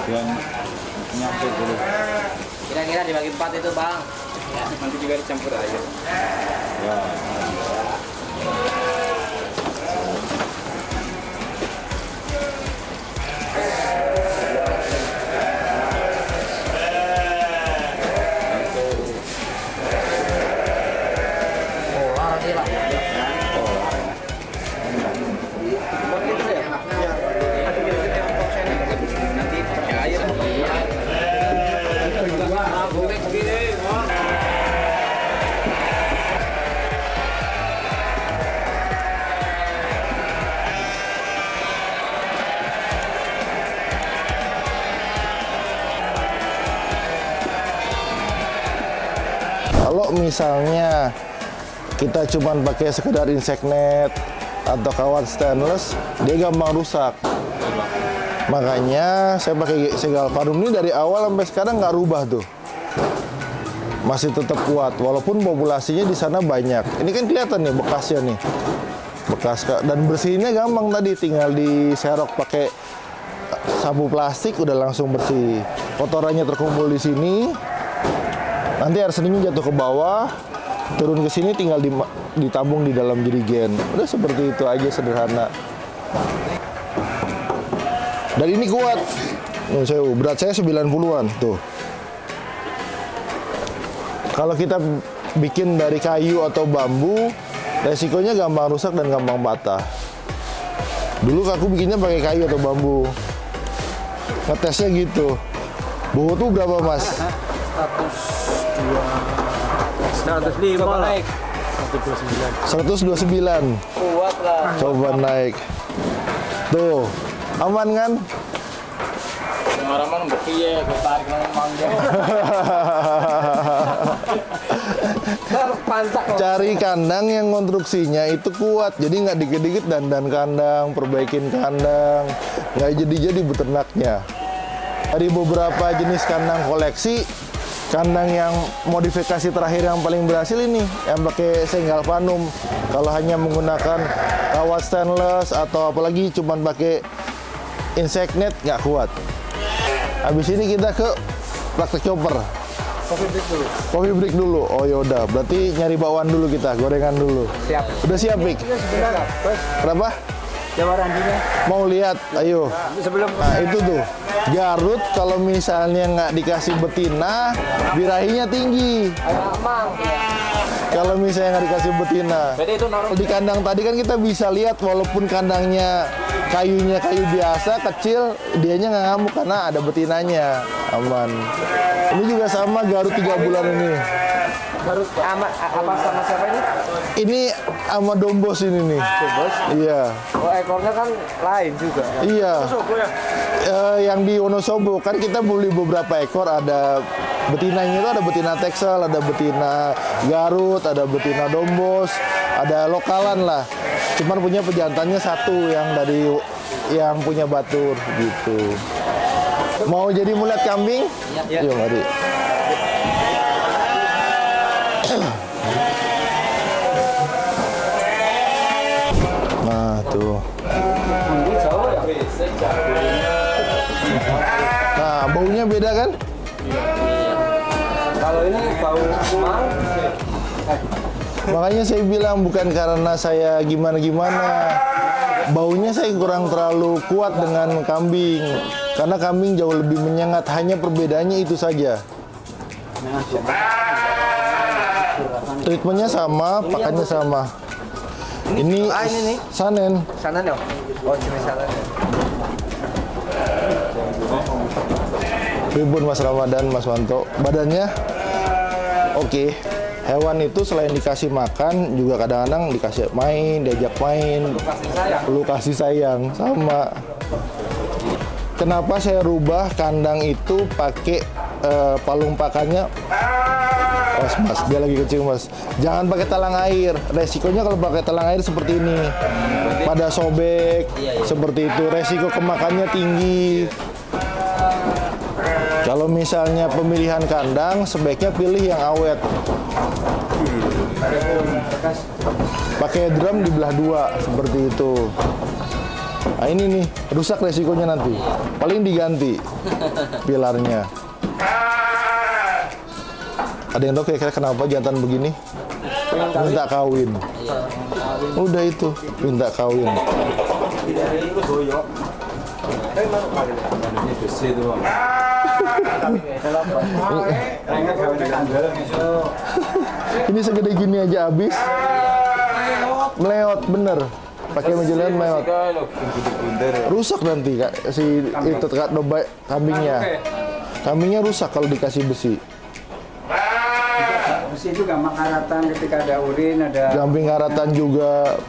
yang nyampur dulu. Kira-kira dibagi 4 itu bang. Ya, nanti juga dicampur air. Ya. Kalau misalnya kita cuman pakai sekedar insect net atau kawat stainless, dia gampang rusak. Makanya saya pakai Segalvarum ini dari awal sampai sekarang nggak rubah tuh, masih tetap kuat walaupun populasinya di sana banyak. Ini kan kelihatan nih bekasnya nih, bekas dan bersihinnya gampang tadi, tinggal diserok pakai sapu plastik udah langsung bersih. Kotorannya terkumpul di sini. Nanti air seninya jatuh ke bawah, turun ke sini tinggal ditabung di dalam jerigen. Udah seperti itu aja, sederhana. Dan ini kuat. Berat saya 90-an tuh. Kalau kita bikin dari kayu atau bambu, resikonya gampang rusak dan gampang patah. Dulu aku bikinnya pakai kayu atau bambu. Ngetesnya gitu. Bobot tuh berapa, Mas? 105 naik. 129. Kuat lah. Coba naik. Tuh, aman kan? Kemaraman bekiye, ketarik nang mangga. Cari kandang yang konstruksinya itu kuat, jadi nggak dikit-dikit dandan kandang, perbaikin kandang, nggak jadi beternaknya. Dari beberapa jenis kandang koleksi, kandang yang modifikasi terakhir yang paling berhasil ini yang pakai Segalvarum. Kalau hanya menggunakan kawat stainless atau apalagi cuman pakai insect net nggak kuat. Habis ini kita ke praktek chopper. Coffee break dulu. Oh yaudah, berarti nyari bakwan dulu kita, gorengan dulu. Siap. Udah siap, Pik? Berapa? Jawarannya. Mau lihat? Ayo. Sebelum Nah itu tuh, Garut kalau misalnya nggak dikasih betina, birahinya tinggi. Amang. Kalau misalnya nggak dikasih betina. Jadi itu Di kandang tadi kan kita bisa lihat walaupun kandangnya kayunya kayu biasa, kecil, dianya nggak ngamuk karena ada betinanya, aman. Ini juga sama Garut 3 bulan ini. Garut sama apa sama siapa ini? Ini sama Dombos ini nih. Dombos? Iya. Oh ekornya kan lain juga. Iya. Ya? Yang di Wonosobo kan kita beli beberapa ekor, ada betinanya itu ada betina Texel, ada betina Garut, ada betina Dombos, ada lokalan lah. Cuman punya pejantannya satu yang punya batur gitu. Mau jadi mulet kambing? Ya. Yuk mari. Nah tuh. Nah baunya beda kan? Kalau ini bau emang. Makanya saya bilang bukan karena saya gimana-gimana. Baunya saya kurang terlalu kuat dengan kambing. Karena kambing jauh lebih menyengat, hanya perbedaannya itu saja. Treatmentnya sama, pakannya sama. Ini nih. Sanen. Sana dong. Oh jenis sana. Ribun Mas Ramadan, Mas Wanto. Badannya oke. Hewan itu selain dikasih makan, juga kadang-kadang dikasih main, diajak main. Perlu kasih sayang, sama. Kenapa saya rubah kandang itu pakai palung pakannya? Mas, dia lagi kecil, Mas. Jangan pakai talang air. Resikonya kalau pakai talang air seperti ini. Berarti pada sobek, seperti itu. Resiko kemakannya tinggi. Kalau misalnya pemilihan kandang, sebaiknya pilih yang awet. Pakai drum dibelah dua, seperti itu. Nah ini nih, rusak resikonya nanti. Paling diganti pilarnya. Ada yang tahu kira-kira kenapa jantan begini? Minta kawin. Udah itu, minta kawin. Ini segede gini aja habis. Meleot bener. Pakai menjelan meleot. Rusak nanti Kak si itu Kak domba kambingnya. Kambingnya rusak kalau dikasih besi. Besi juga makaratan ketika ada urin, ada Kambing karatan juga.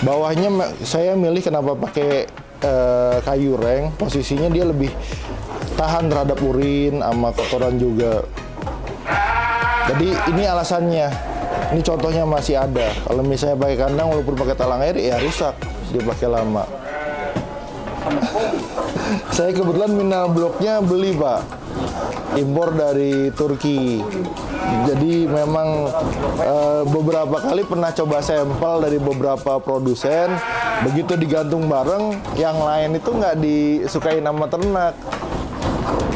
Bawahnya saya milih kenapa pakai kayu reng, posisinya dia lebih tahan terhadap urin sama kotoran juga. Jadi ini alasannya. Ini contohnya masih ada. Kalau misalnya pakai kandang walaupun pakai talang air ya rusak dia pakai lama. Saya kebetulan mineral bloknya beli Pak, impor dari Turki. Jadi memang beberapa kali pernah coba sampel dari beberapa produsen. Begitu digantung bareng, yang lain itu nggak disukai sama ternak.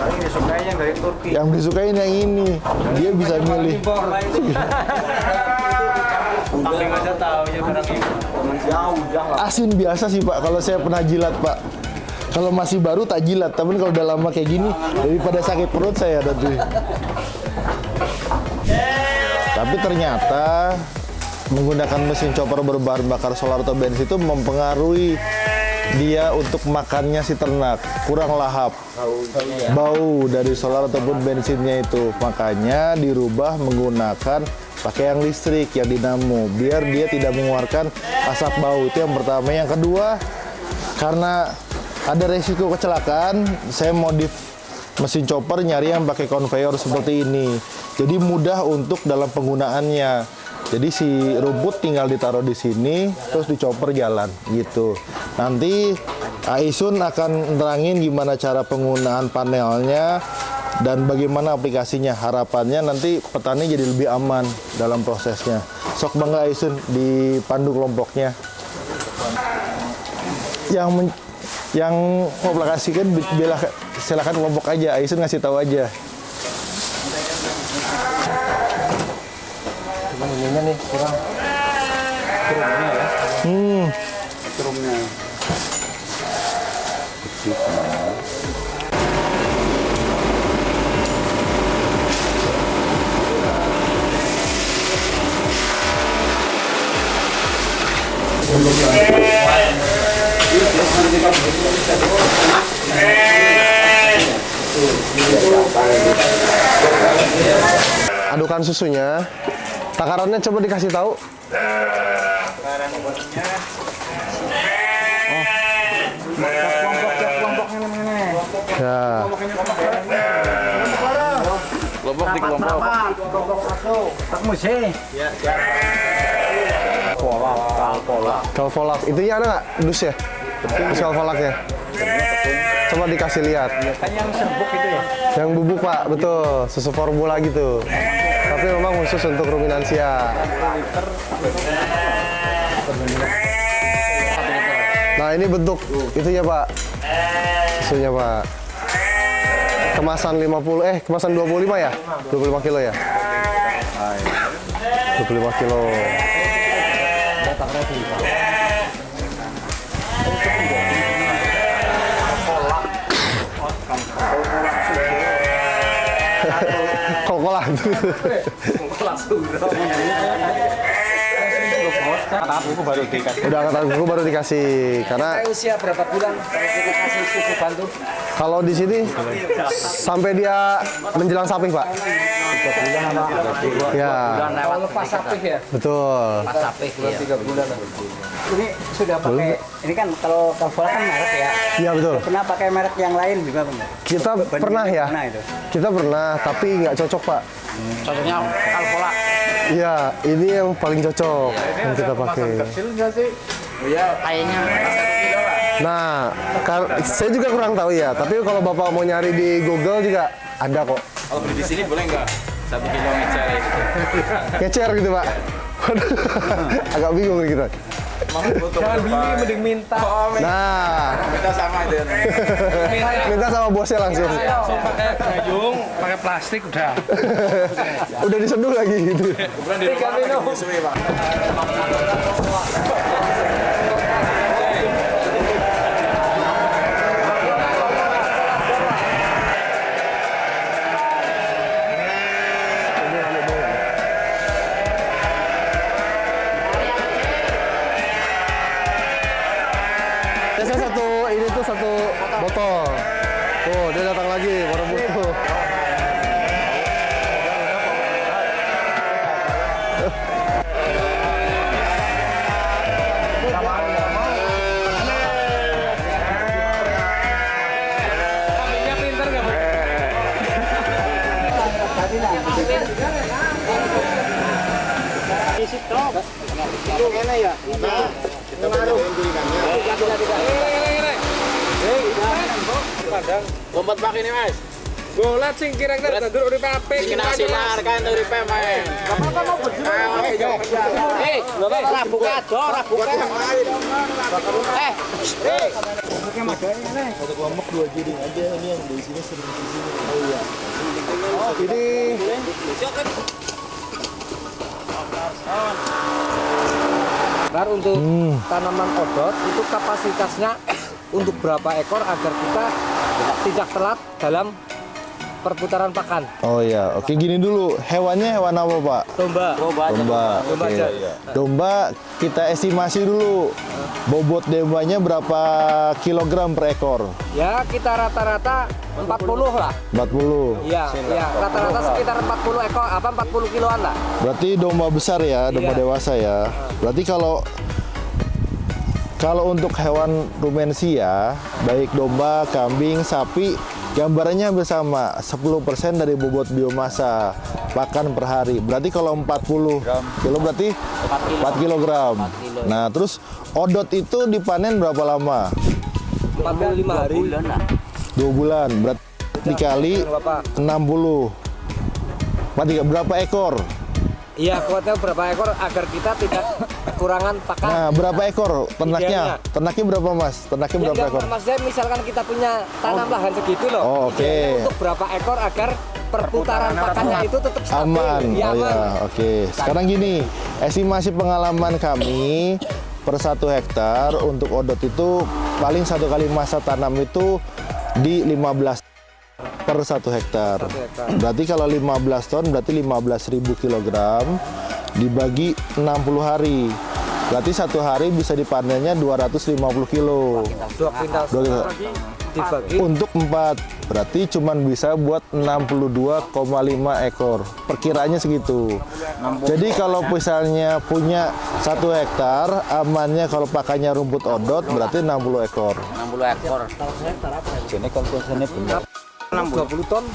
paling disukainya dari Turki. Yang disukain yang ini, dia bisa milih. Kambing aja tahu ya barang ini. Jauh lah. Asin biasa sih Pak, kalau saya pernah jilat Pak. Kalau masih baru tak jilat, tapi kalau udah lama kayak gini, daripada sakit perut saya nanti. Tapi ternyata menggunakan mesin chopper berbahan bakar solar atau bensin itu mempengaruhi dia untuk makannya si ternak, kurang lahap, bau dari solar ataupun bensinnya itu. Makanya dirubah menggunakan pakai yang listrik, yang dinamo, biar dia tidak mengeluarkan asap bau. Itu yang pertama. Yang kedua, karena ada resiko kecelakaan, saya modif mesin chopper nyari yang pakai conveyor seperti ini. Jadi mudah untuk dalam penggunaannya. Jadi si rumput tinggal ditaruh di sini, terus dicoper jalan gitu. Nanti Aisun akan nerangin gimana cara penggunaan panelnya dan bagaimana aplikasinya. Harapannya nanti petani jadi lebih aman dalam prosesnya. Sok bangga Aisun dipandu kelompoknya. Yang mau aplikasikan silakan kelompok aja, Aisun ngasih tahu aja. Ininya nih kurang. Turunnya ya. Turunnya. Adukan susunya. Takarannya coba dikasih tahu. Ya. Kelompok di kelompok. Tak musim. Kalvolak. Itunya ada nggak? Dus ya? Dus kalvolaknya. Coba dikasih lihat. Kan yang serbuk itu ya. Yang bubuk Pak, betul. Susu formula gitu. Tapi memang khusus untuk ruminansia. Nah ini bentuk itunya Pak. Susunya Pak. Kemasan 50, kemasan 25 ya? 25 kilo ya? 25 kilo. Kolak. Kata buku baru dikasih. Udah kata buku baru dikasih karena Usia berapa bulan kalau kita kasih susu bantu? kalau di sini sampai dia menjelang sapih Pak. 3 bulan sama. Ya, Kalau lepas sapih ya? betul. Pas sapih ya. 3 bulan. Ini sudah pakai, ini kan kalau Kalvola kan merek ya. Iya betul. Pernah pakai merek yang lain juga Bang? Kita pernah ya. Mana itu? Kita pernah, tapi nggak cocok Pak. Contohnya Kalvola. Iya, ini yang paling cocok yang kita pakai. Kecil nggak sih? Oh ya, kayaknya 1 kilo lah. Nah, saya juga kurang tahu ya. Tapi kalau Bapak mau nyari di Google juga ada kok. Kalau beli di sini boleh nggak? 1 kilo ngecer gitu. Ngecer gitu, Pak. Agak bingung nih kita. Jangan bingung, mending minta. Oh, Nah, minta sama itu. minta sama bosnya langsung. Pakai gayung, pakai plastik udah. Udah diseduh lagi gitu. Kebetulan di rumah lagi menyusui, Pak. Biasanya satu botol. Tuh, dia datang lagi, baru butuh. Lompat pakai ini, Mas. Bola sing kira-kira dadur urip apik. Kena sinar kan urip main. Apa mau berjuang? Rabu kado, rabu kado. Bar untuk tanaman odot itu kapasitasnya untuk berapa ekor agar kita tidak telat dalam perputaran pakan. Oh iya, oke gini dulu. Hewannya hewan apa, Pak? Domba. Domba. Domba Oke. aja. Domba kita estimasi dulu. Bobot dombanya berapa kilogram per ekor? Ya kita rata-rata 40 lah. 40. Iya, iya rata-rata sekitar 40 ekor, 40 kiloan lah. Berarti domba besar ya, domba Iya. dewasa ya. Berarti kalau untuk hewan rumensia, baik domba, kambing, sapi, gambarannya hampir sama, 10% dari bobot biomasa pakan per hari. Berarti kalau 40 kilo berarti 4 kilogram. Nah, terus odot itu dipanen berapa lama? 45 hari. 2 bulan. Berarti dikali Bapak. 60. Berapa ekor? Iya, kuatnya berapa ekor agar kita tidak kekurangan pakan. Nah, berapa ekor ternaknya? Idealnya. Ternaknya berapa, Mas? Ternaknya Ya, berapa enggak, ekor? maksudnya misalkan kita punya tanam lahan segitu loh. Oh, oke. Idealnya untuk berapa ekor agar perputaran pakannya itu tetap stabil. Aman. Ya, Oh aman. ya, oke. Sekarang gini, estimasi pengalaman kami per 1 hektar untuk odot itu paling 1 kali masa tanam itu di 15 per 1 hektar. Berarti kalau 15 ton berarti 15.000 kilogram dibagi 60 hari. Berarti 1 hari bisa dipanennya 250 kilo. 2 kuintal. 2 kilo. Dibagi. Untuk 4 berarti cuman bisa buat 62,5 ekor. Perkiraannya segitu. Jadi kalau misalnya punya 1 hektar, amannya kalau pakannya rumput odot berarti 60 ekor. 60 ekor. Jadi kalkulasinya benar. 20 ton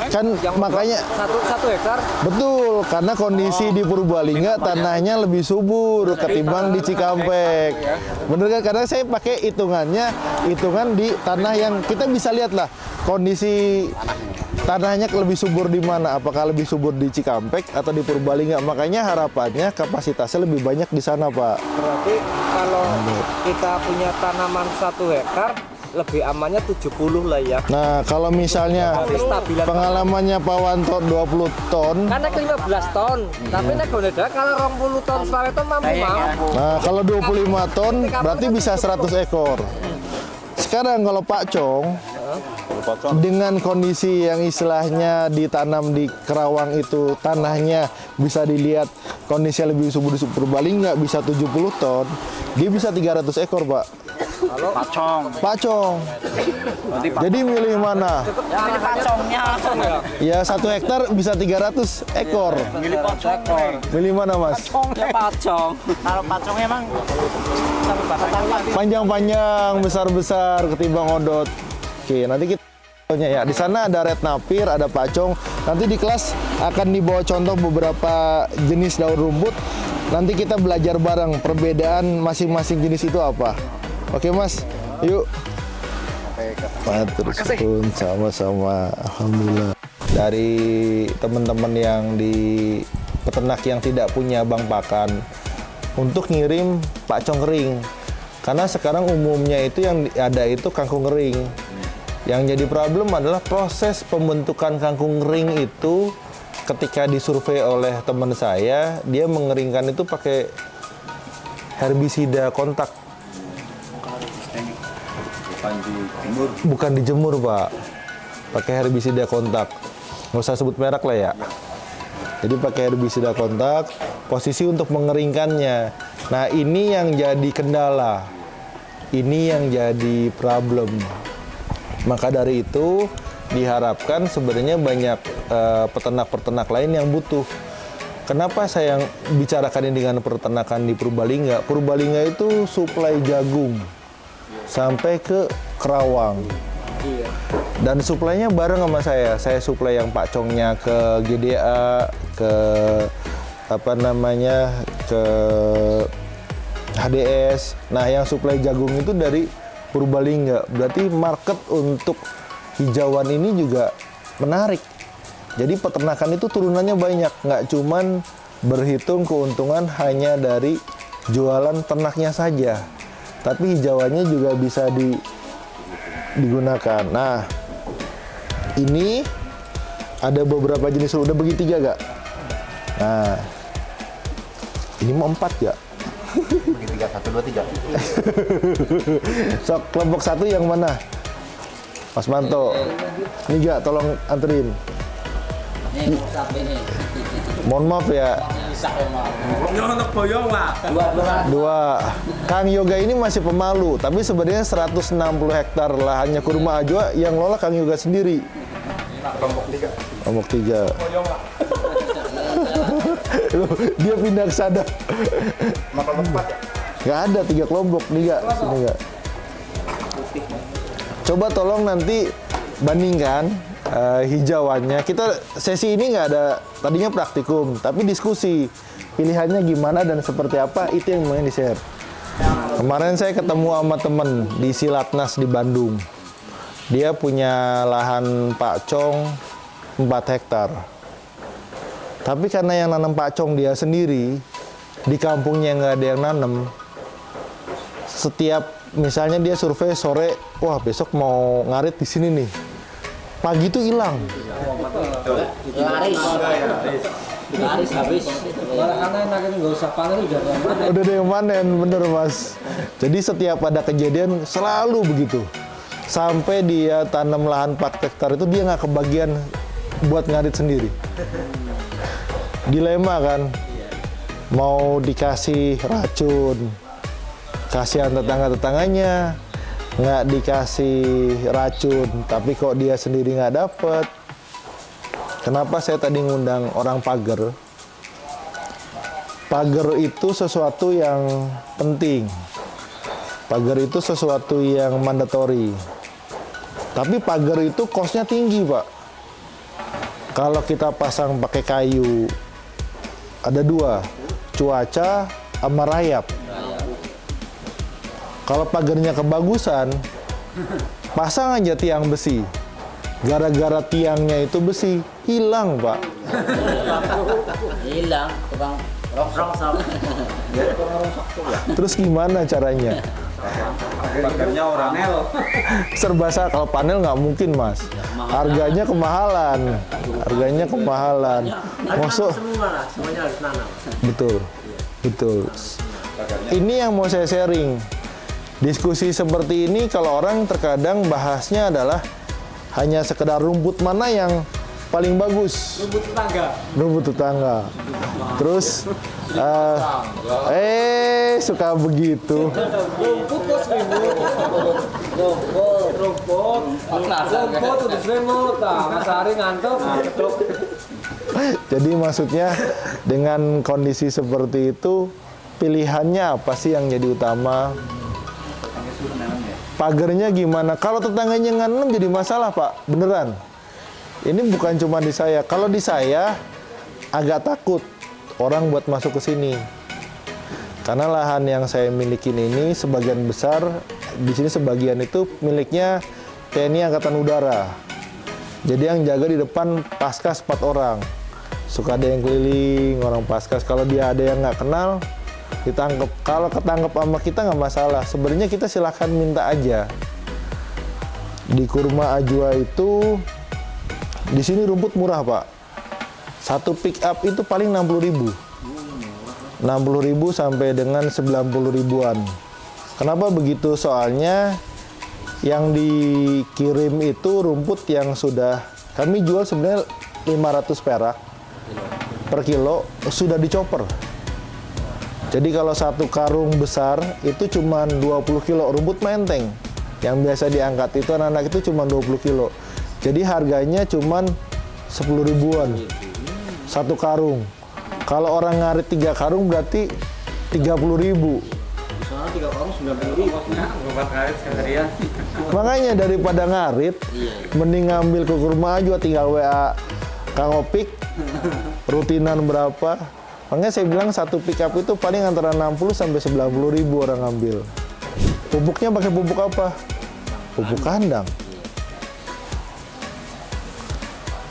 Kan makanya satu hektar. betul, karena kondisi di Purbalingga tanahnya lebih subur ketimbang di Cikampek. Bener kan? Karena saya pakai hitungan di tanah yang kita bisa lihat lah kondisi tanahnya lebih subur di mana. Apakah lebih subur di Cikampek atau di Purbalingga? Makanya harapannya kapasitasnya lebih banyak di sana, Pak. Berarti kalau kita punya tanaman 1 hektar lebih amannya 70 lah ya. Nah, kalau misalnya pengalamannya Pak Wanto 20 ton, Kan naik 15 ton, tapi naik gondeda kalau 20 ton selawe ton mampu mau. nah kalau 25 ton berarti bisa 100 ekor. Sekarang kalau Pak Cong dengan kondisi yang istilahnya ditanam di Kerawang itu tanahnya bisa dilihat kondisinya lebih subur di Purbalingga bisa 70 ton, dia bisa 300 ekor, Pak. Pacong. Jadi milih mana? Ini pacongnya. Ya 1 hektar bisa 300 ekor. Milih pacong. Milih mana, Mas? Ya pacong. Kalau pacongnya emang Panjang-panjang, besar-besar ketimbang odot. Oke, nanti kita ya. Di sana ada red napir, ada pacong. Nanti di kelas akan dibawa contoh beberapa jenis daun rumput nanti kita belajar bareng perbedaan masing-masing jenis itu apa. Oke Mas, yuk. Matur suwun, sama-sama. Alhamdulillah. Dari teman-teman yang di peternak yang tidak punya bank pakan untuk ngirim pakcong kering. Karena sekarang umumnya itu yang ada itu kangkung kering. Yang jadi problem adalah proses pembentukan kangkung kering itu ketika disurvei oleh teman saya, dia mengeringkan itu pakai herbisida kontak. Bukan dijemur, Pak. Pakai herbisida kontak. Nggak usah sebut merek lah ya. Jadi pakai herbisida kontak, posisi untuk mengeringkannya. Nah, ini yang jadi kendala. Ini yang jadi problem. Maka dari itu diharapkan sebenarnya banyak peternak-peternak lain yang butuh. Kenapa saya bicarakan ini dengan peternakan di Purbalingga? Purbalingga itu suplai jagung sampai ke Kerawang. Dan suplainya bareng sama saya. Saya suplai yang pakcongnya ke GDA, ke apa namanya, ke HDS. Nah, yang suplai jagung itu dari Purbalingga. Berarti market untuk hijauan ini juga menarik. Jadi peternakan itu turunannya banyak, nggak cuman berhitung keuntungan hanya dari jualan ternaknya saja, tapi hijauannya juga bisa digunakan. Nah, ini ada beberapa jenis, udah bagi 3 gak? Nah, ini mau 4 ya? Bagi 3, 1, 2, 3. Sok, kelompok 1 yang mana? Mas Manto. Ini gak, tolong anterin. Mohon maaf ya. Dua. Kang Yoga ini masih pemalu, tapi sebenarnya 160 hektar lahannya kurma ajwa yang lola Kang Yoga sendiri. Kelompok 3. Dia pindah ke sana. Nggak ada 3 kelompok nih gak? Sini gak? Coba tolong nanti bandingkan hijauannya. Kita sesi ini nggak ada, tadinya praktikum, tapi diskusi pilihannya gimana dan seperti apa, itu yang mau di-share. Kemarin saya ketemu sama temen di Silatnas di Bandung. Dia punya lahan pakcong 4 hektar. Tapi karena yang nanam pakcong dia sendiri, di kampungnya nggak ada yang nanam. Setiap misalnya dia survei sore, wah besok mau ngarit di sini nih. Pagi itu hilang. Laris habis. Karena enaknya nggak usah panen udah Udah ada yang panen, bener Mas. Jadi setiap ada kejadian selalu begitu. Sampai dia tanam lahan 4 hektar itu dia nggak kebagian buat ngarit sendiri. Dilema kan, mau dikasih racun, kasihan tetangga-tetangganya, nggak dikasih racun, tapi kok dia sendiri nggak dapet. Kenapa saya tadi ngundang orang pagar? Pagar itu sesuatu yang penting. Pagar itu sesuatu yang mandatori. Tapi pagar itu kosnya tinggi, Pak. Kalau kita pasang pakai kayu, ada 2, cuaca sama rayap. Kalau pagarnya kebagusan, pasang aja tiang besi. Gara-gara tiangnya itu besi, hilang, Pak. Hilang, tukang rongsok. Terus gimana caranya? Pagarnya panel. Serba salah. Kalau panel nggak mungkin, Mas. Harganya kemahalan. Harganya kemahalan. Masuk. Semuanya harus nanam. Betul, betul. Ini yang mau saya sharing. Diskusi seperti ini kalau orang terkadang bahasnya adalah hanya sekedar rumput mana yang paling bagus. rumput tetangga. Rumput tetangga. Terus, suka begitu. Rumput kok 1000. Rumput udah 1000. Mas Ari ngantuk. Jadi maksudnya dengan kondisi seperti itu, pilihannya apa sih yang jadi utama? Pagernya gimana? Kalau tetangganya nggak nanam jadi masalah, Pak. Beneran. Ini bukan cuma di saya. Kalau di saya agak takut orang buat masuk ke sini. Karena lahan yang saya milikin ini sebagian besar, di sini sebagian itu miliknya TNI Angkatan Udara. Jadi yang jaga di depan Paskas 4 orang. Suka ada yang keliling, orang Paskas. Kalau dia ada yang nggak kenal, ditangkap. Kalau ketangkep sama kita nggak masalah. Sebenarnya kita silahkan minta aja. Di Kurma Ajwa itu, di sini rumput murah Pak. Satu pick up itu paling 60.000. 60.000 sampai dengan 90 ribuan. Kenapa begitu? Soalnya yang dikirim itu rumput yang sudah kami jual sebenarnya 500 perak per kilo, sudah dicoper. Jadi kalau satu karung besar itu cuma 20 kilo rumput menteng. Yang biasa diangkat itu anak-anak itu cuma 20 kilo. Jadi harganya cuma 10 ribuan satu karung. Kalau orang ngarit 3 karung berarti 30.000. Soalnya 3 karung 90.000. Obat ngarit seharian. Makanya daripada ngarit, mending ngambil ke Kurma Ajwa, tinggal WA Kang Opik, rutinan berapa. Makanya saya bilang satu pick up itu paling antara 60 sampai 90.000 orang ngambil. Pupuknya pakai pupuk apa? Pupuk kandang.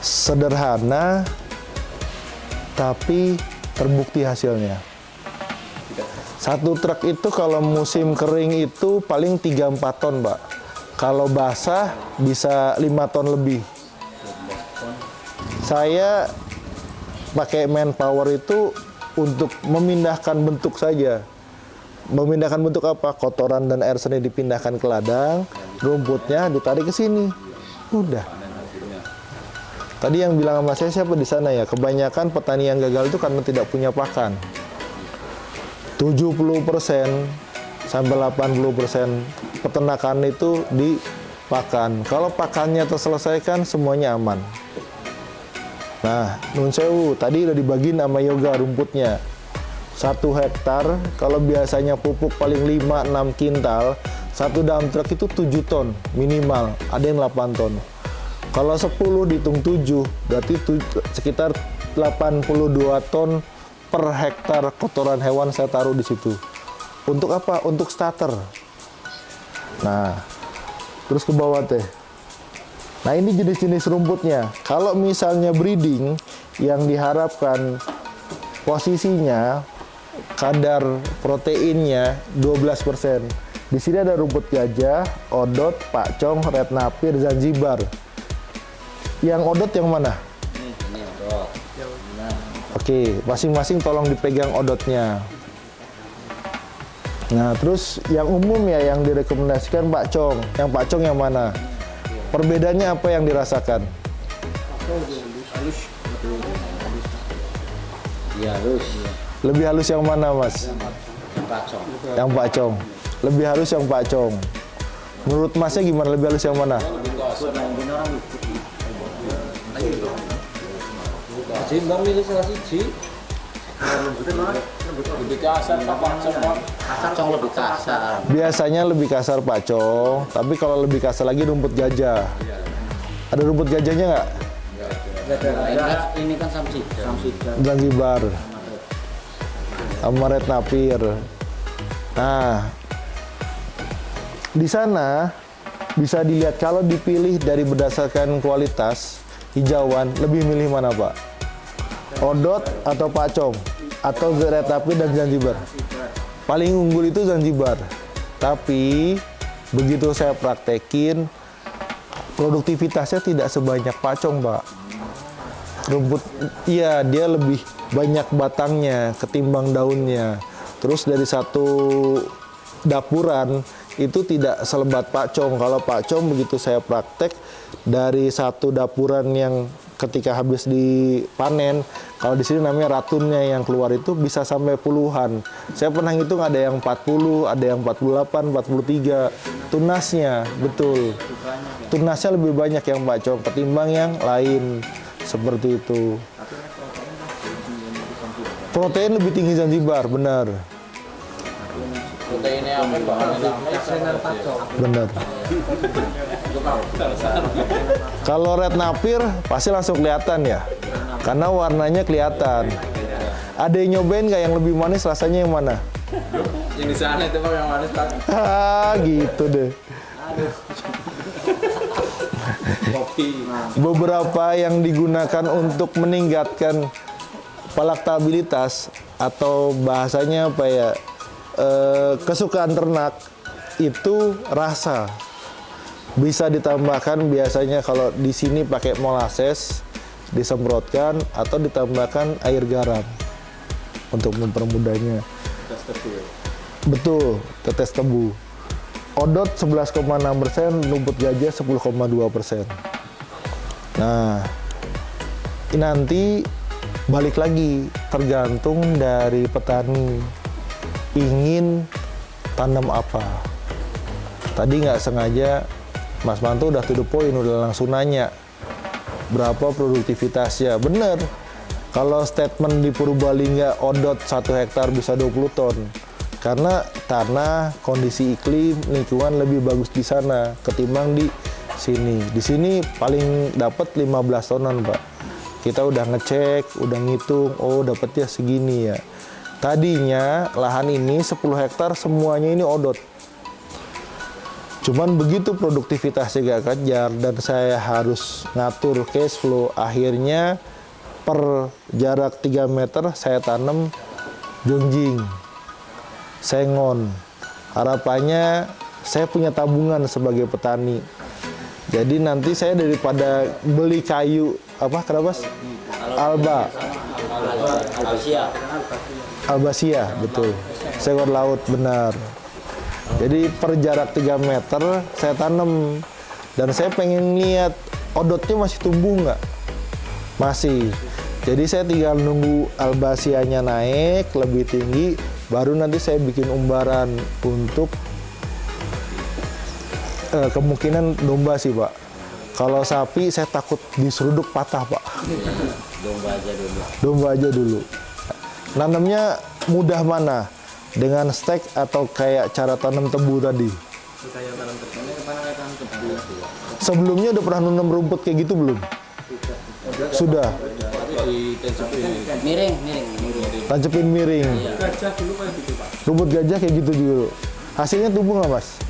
Sederhana, tapi terbukti hasilnya. Satu truk itu kalau musim kering itu paling 3-4 ton, Pak. Kalau basah bisa 5 ton lebih. Saya pakai manpower itu untuk memindahkan bentuk saja. Memindahkan bentuk apa? Kotoran dan air seni dipindahkan ke ladang, rumputnya ditarik ke sini. Udah. Tadi yang bilang sama saya siapa di sana ya? Kebanyakan petani yang gagal itu karena tidak punya pakan. 70% sampai 80% peternakan itu di pakan. Kalau pakannya terselesaikan, semuanya aman. Nah, nun sewu, tadi udah dibagiin sama Yoga rumputnya. 1 hektar, kalau biasanya pupuk paling 5-6 kintal, satu dump truck itu 7 ton minimal, ada yang 8 ton. Kalau 10 dihitung 7, berarti sekitar 82 ton per hektar kotoran hewan saya taruh di situ. Untuk apa? Untuk starter. Nah, terus ke bawah teh. Nah, ini jenis-jenis rumputnya. Kalau misalnya breeding, yang diharapkan posisinya, kadar proteinnya 12%. Di sini ada rumput gajah, odot, pakcong, red napir, Zanzibar. Yang odot yang mana? Ini odot. Oke, masing-masing tolong dipegang odotnya. Nah, terus yang umum ya yang direkomendasikan pakcong. Yang pakcong yang mana? Perbedaannya apa yang dirasakan? Iya, halus. Lebih halus yang mana, Mas? Pakcong. Yang pakcong. Lebih halus yang pakcong. Menurut Masnya gimana? Lebih halus yang mana? Jimbang milih salah siji. Lebih kasar apa pakcong lebih kasar. Biasanya lebih kasar pakcong, tapi kalau lebih kasar lagi rumput gajah. Ada rumput gajahnya nggak? Ini kan samsida. Zanzibar. Sama red napir. Nah, di sana bisa dilihat kalau dipilih dari berdasarkan kualitas hijauan, lebih milih mana Pak? Odot atau pakcong? Atau red napir dan Zanzibar? Paling unggul itu Zanzibar. Tapi begitu saya praktekin, produktivitasnya tidak sebanyak pakcong, Pak. Rumput, iya dia lebih banyak batangnya ketimbang daunnya. Terus dari satu dapuran itu tidak selebat pakcong. Kalau pakcong begitu saya praktek, dari satu dapuran yang ketika habis dipanen, kalau di sini namanya ratunnya yang keluar itu bisa sampai puluhan. Saya pernah hitung ada yang 40, ada yang 48, 43. Tunasnya, betul. Tunasnya lebih banyak yang pakcong ketimbang yang lain. Seperti itu. Protein lebih tinggi Zanzibar, benar. Proteinnya apa, Pak? Benar. Kalau red napir pasti langsung kelihatan ya, karena warnanya kelihatan. Ada yang nyobain nggak yang lebih manis, rasanya yang mana? Yang di sana itu Pak yang manis Pak. Gitu deh. Kopi. Beberapa yang digunakan untuk meningkatkan palaktabilitas atau bahasanya apa ya, kesukaan ternak itu rasa. Bisa ditambahkan biasanya kalau di sini pakai molasses, disemprotkan atau ditambahkan air garam untuk mempermudahnya. Betul, tetes tebu. Odot 11,6%, rumput gajah 10,2%. Nah, nanti balik lagi tergantung dari petani ingin tanam apa. Tadi nggak sengaja Mas Manto udah to the point, udah langsung nanya berapa produktivitasnya. Bener, kalau statement di Purbalingga odot 1 hektar bisa 20 ton. Karena tanah, kondisi iklim, lingkungan lebih bagus di sana ketimbang di sini. Di sini paling dapat 15 tonan, Pak. Kita udah ngecek, udah ngitung, oh dapatnya segini ya. Tadinya lahan ini 10 hektar semuanya ini odot. Cuman begitu produktivitasnya gak kejar dan saya harus ngatur cash flow, akhirnya per jarak 3 meter saya tanam jonjing, sengon. Harapannya saya punya tabungan sebagai petani. Jadi nanti saya daripada beli kayu, apa kenapa? Albasia, betul. Sengon laut, benar. Jadi per jarak 3 meter saya tanam dan saya pengen lihat odotnya masih tumbuh nggak? Masih. Jadi saya tinggal nunggu albasianya naik lebih tinggi, baru nanti saya bikin umbaran untuk kemungkinan domba sih Pak. Kalau sapi saya takut diseruduk patah Pak. Domba aja dulu. Nanamnya mudah mana? Dengan stek atau kayak cara tanam tebu tadi? Sebelumnya udah pernah nanam rumput kayak gitu belum? Sudah. Miring. Tancepin miring. Rumput gajah kayak gitu dulu. Hasilnya tumbuh nggak Mas?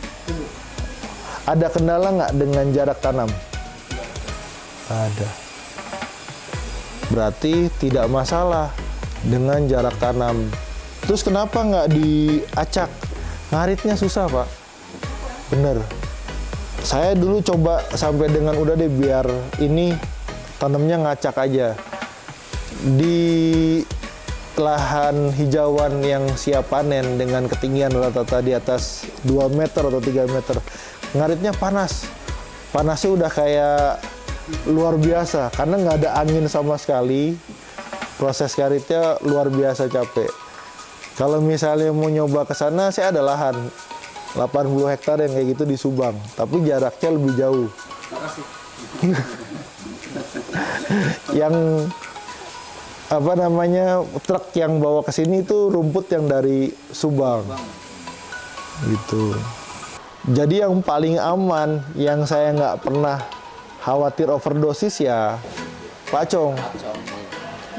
Ada kendala nggak dengan jarak tanam? Ada. Berarti tidak masalah dengan jarak tanam. Terus kenapa nggak diacak? Ngaritnya susah Pak. Bener. Saya dulu coba sampai dengan udah deh biar ini tanamnya ngacak aja. Di lahan hijauan yang siap panen dengan ketinggian rata-rata di atas 2 meter atau 3 meter. Ngaritnya panas. Panasnya udah kayak luar biasa karena nggak ada angin sama sekali. Proses ngaritnya luar biasa capek. Kalau misalnya mau nyoba ke sana, saya ada lahan 80 hektar yang kayak gitu di Subang, tapi jaraknya lebih jauh. Yang apa namanya truk yang bawa ke sini itu rumput yang dari Subang, gitu. Jadi yang paling aman, yang saya nggak pernah khawatir overdosis ya pacong.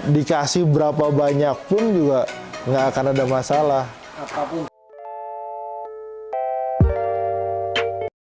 Dikasih berapa banyak pun juga nggak akan ada masalah. Apapun